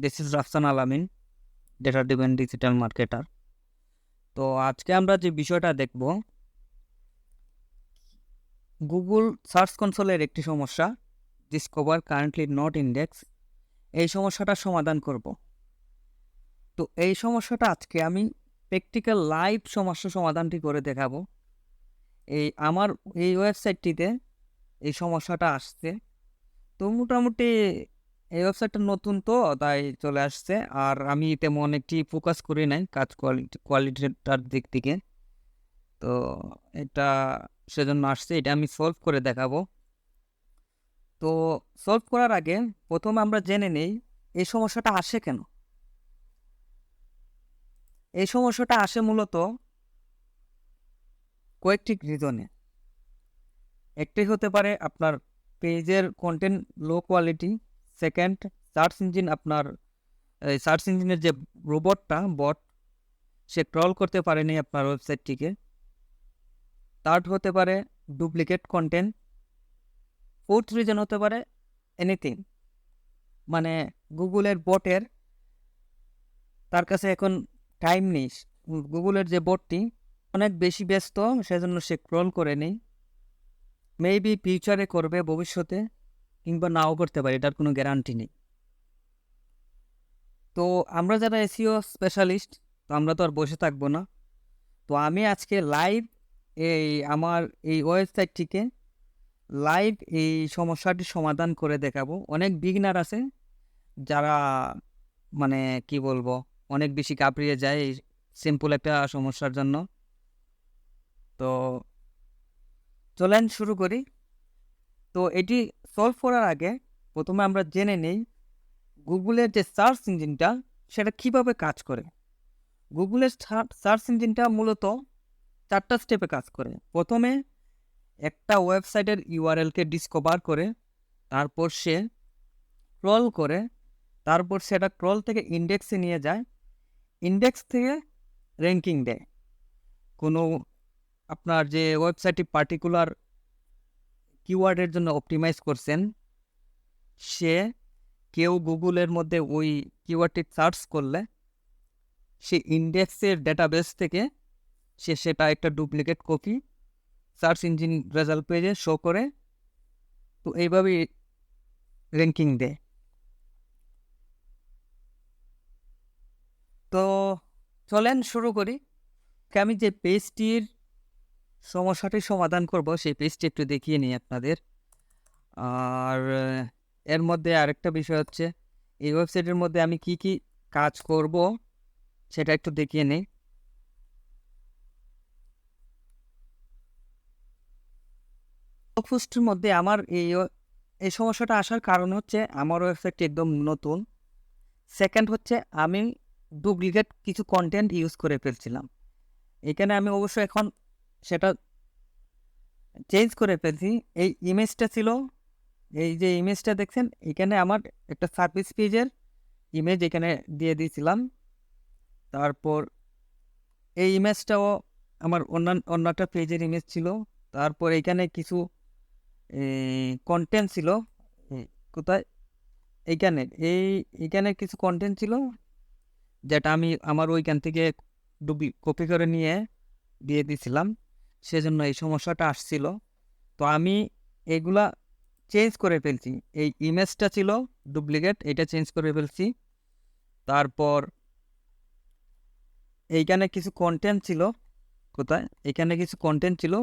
This is Rafsan আলামিন, data driven digital marketer. তো আজকে আমরা যে বিষয়টা দেখব, গুগল সার্চ কনসোলের একটি সমস্যা, ডিসকভার কারেন্টলি নট ইন্ডেক্স, এই সমস্যাটার সমাধান করব। তো এই সমস্যাটা আজকে আমি প্র্যাকটিক্যাল লাইভ সমস্যা সমাধানটি করে দেখাবো। আমার এই ওয়েবসাইটটিতে এই সমস্যাটা আসছে। তো মোটামুটি এই ওয়েবসাইটটা নতুন, তো তাই চলে আসছে। আর আমি তেমন একটি ফোকাস করি নাই কাজ কোয়ালিটিটার দিক থেকে। তো এটা সেজন্য আসছে, এটা আমি সলভ করে দেখাবো। তো সলভ করার আগে প্রথমে আমরা জেনে নেই এই সমস্যাটা আসে কেন। এই সমস্যাটা আসে মূলত কয়েকটি রিজনে। একটি হতে পারে আপনার পেজের content low quality, second search engine, আপনার সার্চ ইঞ্জিনের যে বট সে ক্রল করতে পারেনি আপনার ওয়েবসাইটটিকে। থার্ড হতে পারে ডুপ্লিকেট কন্টেন্ট। ফোর্থ রিজন হতে পারে এনিথিং, মানে গুগলের বটের তার কাছে এখন টাইম নেই। গুগলের যে বটটি অনেক বেশি ব্যস্ত, সেজন্য সে ক্রল করে নেই। মেবি ফিউচারে করবে ভবিষ্যতে, কিংবা নাও করতে পারে, এটার কোনো গ্যারান্টি নেই। তো আমরা যারা এসইও স্পেশালিস্ট, তো আমরা তো আর বসে থাকবো না। তো আমি আজকে লাইভ আমার এই ওয়েবসাইটটিকে লাইভ এই সমস্যাটি সমাধান করে দেখাবো। অনেক বিগিনার আছে যারা মানে কি বলবো, অনেক বেশি কাঁপড়িয়ে যায় এই সিম্পল একটা সমস্যার জন্য। তো চলেন শুরু করি। তো এটি সলভ করার আগে প্রথমে আমরা জেনে নেই গুগলের যে সার্চ ইঞ্জিনটা সেটা কিভাবে কাজ করে। গুগলের সার্চ ইঞ্জিনটা মূলত 4টা স্টেপে কাজ করে। প্রথমে একটা ওয়েবসাইটের ইউআরএলকে ডিসকভার করে, তারপর সে ক্রল করে, তারপর সেটা ক্রল থেকে ইন্ডেক্সে নিয়ে যায়, ইন্ডেক্স থেকে র্যাঙ্কিং দেয়। কোনো আপনার যে ওয়েবসাইটটি পার্টিকুলার কিওয়ার্ডের জন্য অপটিমাইজ করছেন, সে কেউ গুগলের মধ্যে ওই কিওয়ার্ডটি সার্চ করলে সে ইন্ডেক্সের ডেটাবেস থেকে সে সেটা একটা duplicate copy search engine result পেজে শো করে। তো এইভাবেই র্যাঙ্কিং দেয়। তো চলেন শুরু করি। আমি যে পেজটির সমস্যাটি সমাধান করব সেই পেজটি একটু দেখিয়ে নিই আপনাদের। আর এর মধ্যে আরেকটা বিষয় হচ্ছে, এই ওয়েবসাইটের মধ্যে আমি কি কি কাজ করব সেটা একটু দেখিয়ে নিই। পোস্টের মধ্যে আমার এই সমস্যাটা আসার কারণ হচ্ছে আমার ওয়েবসাইটটি একদম নতুন। সেকেন্ড হচ্ছে আমি ডুপ্লিকেট কিছু কন্টেন্ট ইউজ করে ফেলছিলাম। এখানে আমি অবশ্য এখন সেটা চেঞ্জ করে ফেলছি। এই ইমেজটা ছিল, এই যে ইমেজটা দেখছেন এখানে আমার একটা সার্ভিস পেজের ইমেজ এখানে দিয়ে দিয়েছিলাম। তারপর এই ইমেজটাও আমার অন্য একটা পেজের ইমেজ ছিল। তারপর এখানে কিছু কন্টেন্ট ছিল। কোথায়? এইখানে এইখানে কিছু কন্টেন্ট ছিল যেটা আমি আমার ওইখান থেকে কপি করে নিয়ে দিয়ে দিয়েছিলাম, সেজন্য এই সমস্যাটা আসছিল। তো আমি এগুলা চেঞ্জ করে ফেলছি। এই ইমেজটা ছিল ডুপ্লিকেট, এটা চেঞ্জ করে ফেলছি। তারপর এইখানে কিছু কন্টেন্ট ছিল, কোথায়? এখানে কিছু কন্টেন্ট ছিল,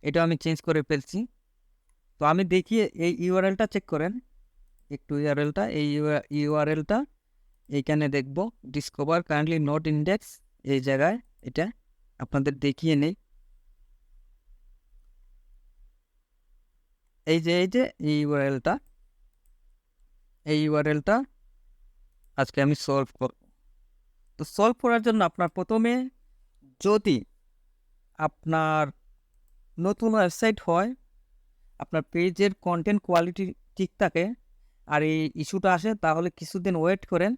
এটা আমি চেঞ্জ করে ফেলছি। তো আমি দেখি এই ইউআরএলটা চেক করেন একটু। ইউআরএলটা এইখানে দেখব, ডিসকভার কারেন্টলি নট ইন্ডেক্স, এই জায়গায় এটা আপনাদের দেখিয়ে নেই। এই যে এই ইউআরএলটা আজকে আমি সলভ করব। তো সলভ করার জন্য আপনার প্রথমে, যদি আপনার নতুন ওয়েবসাইট হয়, আপনার পেজের কন্টেন্ট কোয়ালিটি ঠিক থাকে আর এই ইস্যুটা আসে, তাহলে কিছুদিন ওয়েট করেন,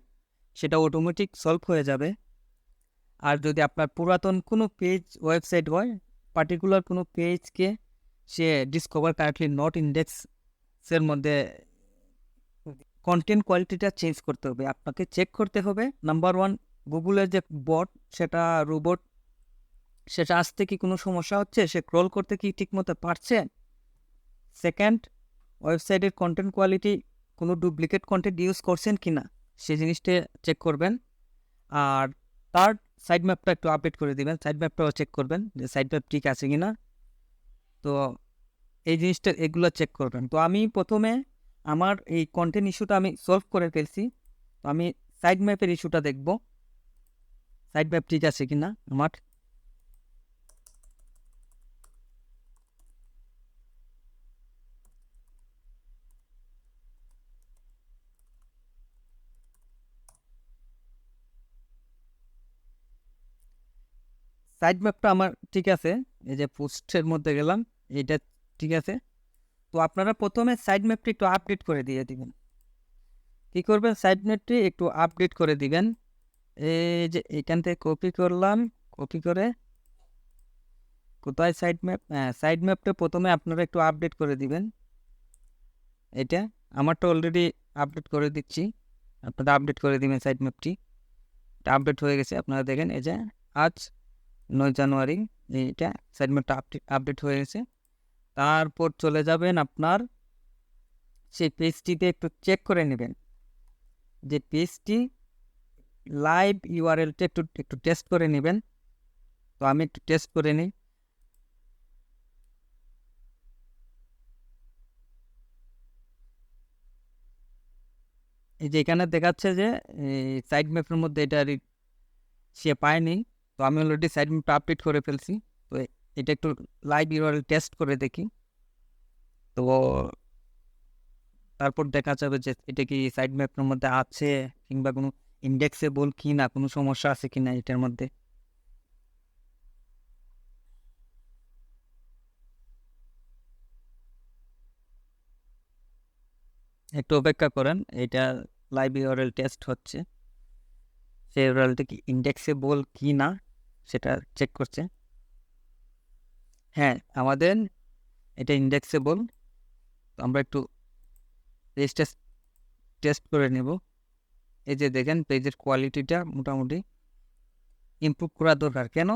সেটা অটোমেটিক সলভ হয়ে যাবে। আর যদি আপনার পুরাতন কোনো পেজ ওয়েবসাইট হয়, পার্টিকুলার কোনো পেজকে সে ডিসকভার কারেন্টলি নট ইন্ডেক্সের মধ্যে কন্টেন্ট কোয়ালিটিটা চেঞ্জ করতে হবে। আপনাকে চেক করতে হবে নাম্বার 1 গুগলের যে বট সেটা রোবট সেটা আসতে কি কোনো সমস্যা হচ্ছে, সে ক্রল করতে কি ঠিকমতো পারছে। সেকেন্ড, ওয়েবসাইটের কন্টেন্ট কোয়ালিটি কোনো ডুপ্লিকেট কন্টেন্ট ইউজ করছেন কি না সে জিনিসটা চেক করবেন। আর থার্ড, সাইড ম্যাপটা একটু আপডেট করে দিবেন, সাইড ম্যাপটাও চেক করবেন যে সাইড ম্যাপ ঠিক আছে কি না। তো এই জিনিসটা এগুলো চেক করবেন। তো আমি প্রথমে আমার এই কন্টেন্ট ইস্যুটা আমি সলভ করে ফেলছি। তো আমি সাইড ম্যাপের ইস্যুটা দেখব, সাইড ম্যাপ ঠিক আছে কি না আমার। সাইড ম্যাপটা আমার ঠিক আছে, এই যে পোস্টের মধ্যে গেলাম, এইটা ঠিক আছে। তো আপনারা প্রথমে সাইড ম্যাপটি একটু আপডেট করে দিয়ে দিবেন। কী করবেন, সাইড ম্যাপটি একটু আপডেট করে দিবেন। এই যে এখান থেকে কপি করলাম, কপি করে কোথায় সাইড ম্যাপ, হ্যাঁ সাইড ম্যাপটা প্রথমে আপনারা একটু আপডেট করে দিবেন। এটা আমারটা অলরেডি আপডেট করে দিচ্ছি, আপনারা আপডেট করে দিবেন সাইড ম্যাপটি। এটা আপডেট হয়ে গেছে, আপনারা দেখেন এই যে আজ 9 জানুয়ারি এইটা সাইড ম্যাপটা আপডেট হয়ে গেছে। তারপর চলে যাবেন আপনার সেই পেজটিতে একটু চেক করে নেবেন যে পেজটি লাইভ ইউআরএলটা একটু একটু টেস্ট করে নেবেন। তো আমি একটু টেস্ট করে নিই। এই যে এখানে দেখাচ্ছে যে সাইড ম্যাপের মধ্যে এটা সে পায়নি। তো আমি অলরেডি সাইড ম্যাপটা আপডেট করে ফেলছি। তো এটা একটু লাইভ ইউআরএল টেস্ট করে দেখি। তো তারপর দেখা যাবে যে এটা কি সাইড ম্যাপের মধ্যে আছে কিংবা কোনো ইন্ডেক্সেবল কি না, কোনো সমস্যা আছে কি না এটার মধ্যে। একটু অপেক্ষা করেন, এটা লাইভ ইউআরএল টেস্ট হচ্ছে, সেই ইউআরএলটা কি ইন্ডেক্সেবল কি না সেটা চেক করছে। হ্যাঁ আমাদের এটা ইন্ডেক্সেবল। তো আমরা একটু পেজ টেস্ট করে নেব। এই যে দেখেন পেজের কোয়ালিটিটা মোটামুটি ইমপ্রুভ করা দরকার। কেন,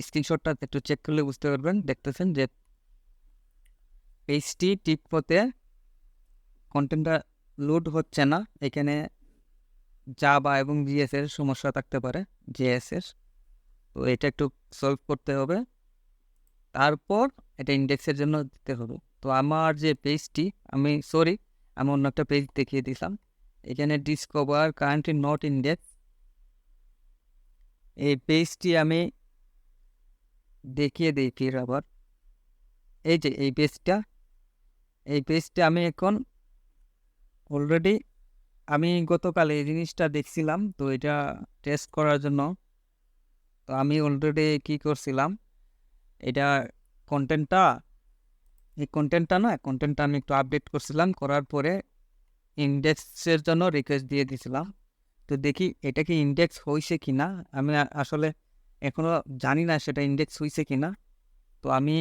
স্ক্রিনশটটা একটু চেক করলে বুঝতে পারবেন। দেখতেছেন যে পেজটি ঠিক মতে কন্টেন্টটা লোড হচ্ছে না, এখানে জাভা এবং জিএস এর সমস্যা থাকতে পারে, জিএস এর। তো এটা একটু সলভ করতে হবে, তারপর এটা ইন্ডেক্সের জন্য দিতে হবে। তো আমার যে পেজটি, আমি অন্য একটা পেজ দেখিয়ে দিলাম। এখানে ডিসকভার কারেন্টলি নট ইন্ডেক্স, এই পেজটি আমি দেখিয়ে দিই ফির আবার। এই যে এই পেজটা আমি এখন অলরেডি আমি গতকাল এই জিনিসটা দেখছিলাম। তো এটা টেস্ট করার জন্য তো আমি অলরেডি কি করছিলাম, এটা কন্টেন্টটা কন্টেন্টটা আমি একটু আপডেট করছিলাম, করার পরে ইন্ডেক্সের জন্য রিকোয়েস্ট দিয়ে দিয়েছিলাম। তো দেখি এটা কি ইন্ডেক্স হয়েছে কি না। আমি আসলে এখনও জানি না সেটা ইন্ডেক্স হয়েছে কি না। তো আমি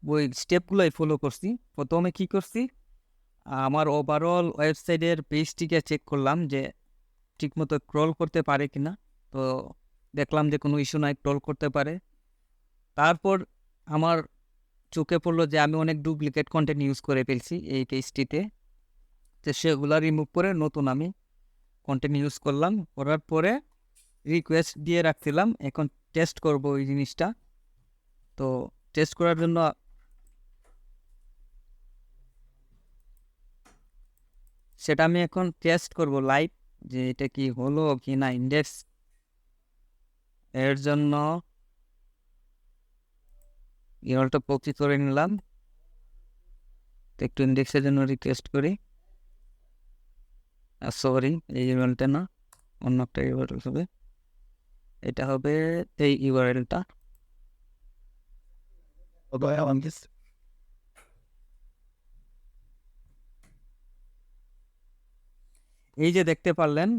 ওই স্টেপগুলোই ফলো করছি। প্রথমে কি করছি, আমার ওভারঅল ওয়েবসাইটের পেজটিকে চেক করলাম যে ঠিকমতো ক্রল করতে পারে কি না। তো দেখলাম যে কোনো ইস্যু নাই, ক্রল করতে পারে। তারপর আমার চোখে পড়লো যে আমি অনেক ডুপ্লিকেট কন্টেন্ট ইউজ করে ফেলছি এই পেজটিতে। তো সেগুলো রিমুভ করে নতুন আমি কন্টেন্ট ইউজ করলাম, করার পরে রিকোয়েস্ট দিয়ে রাখছিলাম। এখন টেস্ট করব ওই জিনিসটা। তো টেস্ট করার জন্য সেটা আমি এখন টেস্ট করব লাইভ, যে এটা কি হলো কি না ইন্ডেক্স। এর জন্য ইমেলটা কপি করে নিলাম। একটু ইন্ডেক্সের জন্য রিকোয়েস্ট করি। সরি, এই ইমেলটা না, অন্য একটা ইউআরএল হবে। এটা হবে এই ইউআরএলটা। এই যে দেখতে পারলেন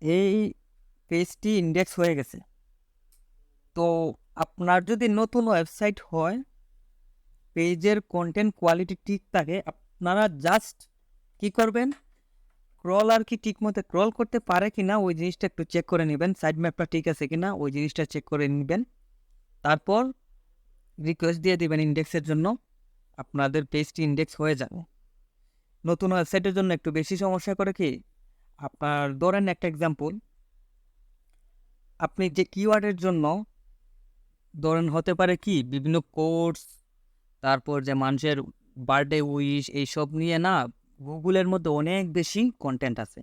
এই পেজটি ইন্ডেক্স হয়ে গেছে। তো আপনার যদি নতুন ওয়েবসাইট হয়, পেজের কন্টেন্ট কোয়ালিটি ঠিক থাকে, আপনারা জাস্ট কি করবেন, ক্রলার কি ঠিক মতো ক্রল করতে পারে কিনা ওই জিনিসটা একটু চেক করে নেবেন, সাইড ম্যাপটা ঠিক আছে কিনা ওই জিনিসটা চেক করে নেবেন। তারপর রিকোয়েস্ট দিয়ে দিবেন ইন্ডেক্সের জন্য, আপনাদের পেজটি ইন্ডেক্স হয়ে যাবে। নতুন ওয়েবসাইটের জন্য একটু বেশি সমস্যা করে কি, আপনার ধরেন একটা এক্সাম্পল, আপনি যে কিওয়ার্ডের জন্য ধরেন হতে পারে কি বিভিন্ন কোর্স, তারপর যে মানুষের বার্থডে উইশ এইসব নিয়ে না গুগলের মধ্যে অনেক বেশি কন্টেন্ট আছে।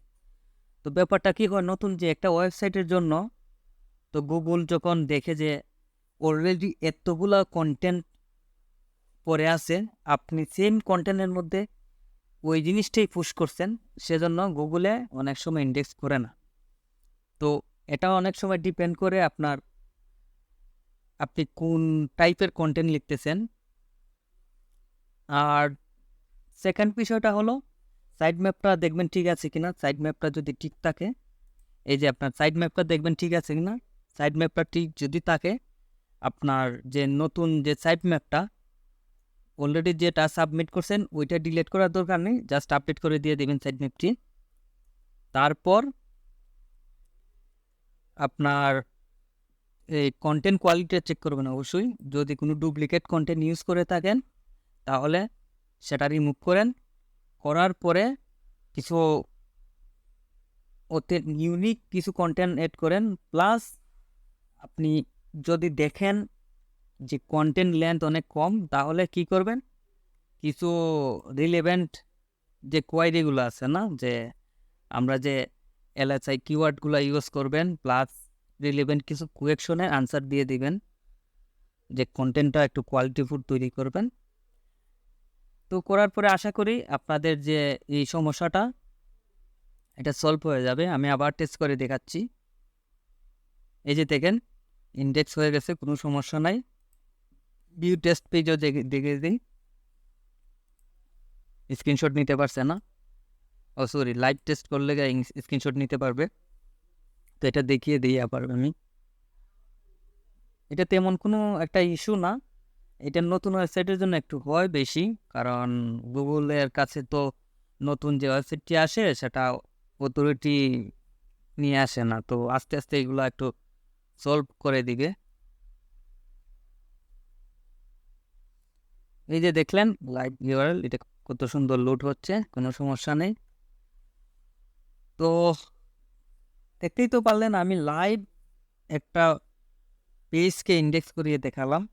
তো ব্যাপারটা কি হয়, নতুন যে একটা ওয়েবসাইটের জন্য তো গুগল যখন দেখে যে অলরেডি এতগুলা কন্টেন্ট পড়ে আছে, আপনি সেম কন্টেন্টের মধ্যে ওই জিনিসটাই পুশ করছেন, সেজন্য গুগলে অনেক সময় ইন্ডেক্স করে না। তো এটা অনেক সময় ডিপেন্ড করে আপনি কোন টাইপের কন্টেন্ট লিখতেছেন। আর সেকেন্ড বিষয়টা হলো সাইড ম্যাপটা দেখবেন ঠিক আছে কিনা। সাইড ম্যাপটা যদি ঠিক থাকে, এই যে আপনার সাইড ম্যাপটা দেখবেন ঠিক আছে কিনা, সাইড ম্যাপটা ঠিক যদি থাকে, আপনার যে নতুন যে সাইড ম্যাপটা অলরেডি যেটা সাবমিট করছেন ওইটা ডিলিট করার দরকার নেই, জাস্ট আপডেট করে দিয়ে দেবেন সাইড ম্যাপটি। তারপর আপনার এই কন্টেন্ট কোয়ালিটি চেক করবেন অবশ্যই। যদি কোনো ডুপ্লিকেট কন্টেন্ট ইউজ করে থাকেন তাহলে সেটা রিমুভ করেন। করার পরে কিছু ওতে ইউনিক কিছু কন্টেন্ট এড করেন। প্লাস আপনি যদি দেখেন যে কন্টেন্ট লেন্থ অনেক কম, তাহলে কি করবেন, কিছু রিলেভেন্ট যে কোয়ারিগুলো আছে না, যে আমরা যে এলএসআই কিওয়ার্ডগুলো ইউজ করবেন, প্লাস রিলেভেন্ট কিছু কোয়েকশনের আনসার দিয়ে দিবেন, যে কন্টেন্টটা একটু কোয়ালিটিফুল তৈরি করবেন। তো করার পরে আশা করি আপনাদের যে এই সমস্যাটা এটা সলভ হয়ে যাবে। আমি আবার টেস্ট করে দেখাচ্ছি। এই যে দেখেন ইন্ডেক্স হয়ে গেছে, কোনো সমস্যা নাই। ভিউ টেস্ট পেজও দেখে দিই, স্ক্রিনশট নিতে পারছে না, ও সরি লাইভ টেস্ট করলে স্ক্রিনশট নিতে পারবে। তো এটা দেখিয়ে দিই আবার আমি। এটা তেমন কোনো একটা ইস্যু না, এটা নতুন ওয়েবসাইটের জন্য একটু হয় বেশি, কারণ গুগলের কাছে তো নতুন যে ওয়েবসাইটটি আসে সেটা অথরিটি নিয়ে আসে না, তো আস্তে আস্তে এগুলো একটু সলভ করে দিবে। এই যে দেখলেন লাইভ ইউআরএল, এটা কত সুন্দর লোড হচ্ছে, কোনো সমস্যা নেই। তো দেখতেই তো পারলেন আমি লাইভ একটা পেজকে ইন্ডেক্স করিয়ে দেখালাম।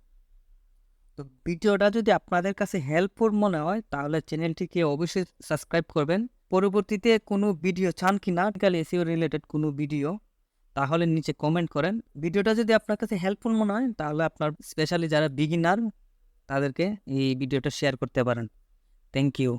তো ভিডিওটা যদি আপনাদের কাছে হেল্পফুল মনে হয় তাহলে চ্যানেলটিকে অবশ্যই সাবস্ক্রাইব করবেন। পরবর্তীতে কোনো ভিডিও চান কি না টেকনিক্যাল এসইও রিলেটেড কোনো ভিডিও, তাহলে নিচে কমেন্ট করেন। ভিডিওটা যদি আপনার কাছে হেল্পফুল মনে হয় তাহলে আপনার স্পেশালি যারা বিগিনার তাদেরকে এই ভিডিওটা শেয়ার করতে পারেন। Thank you.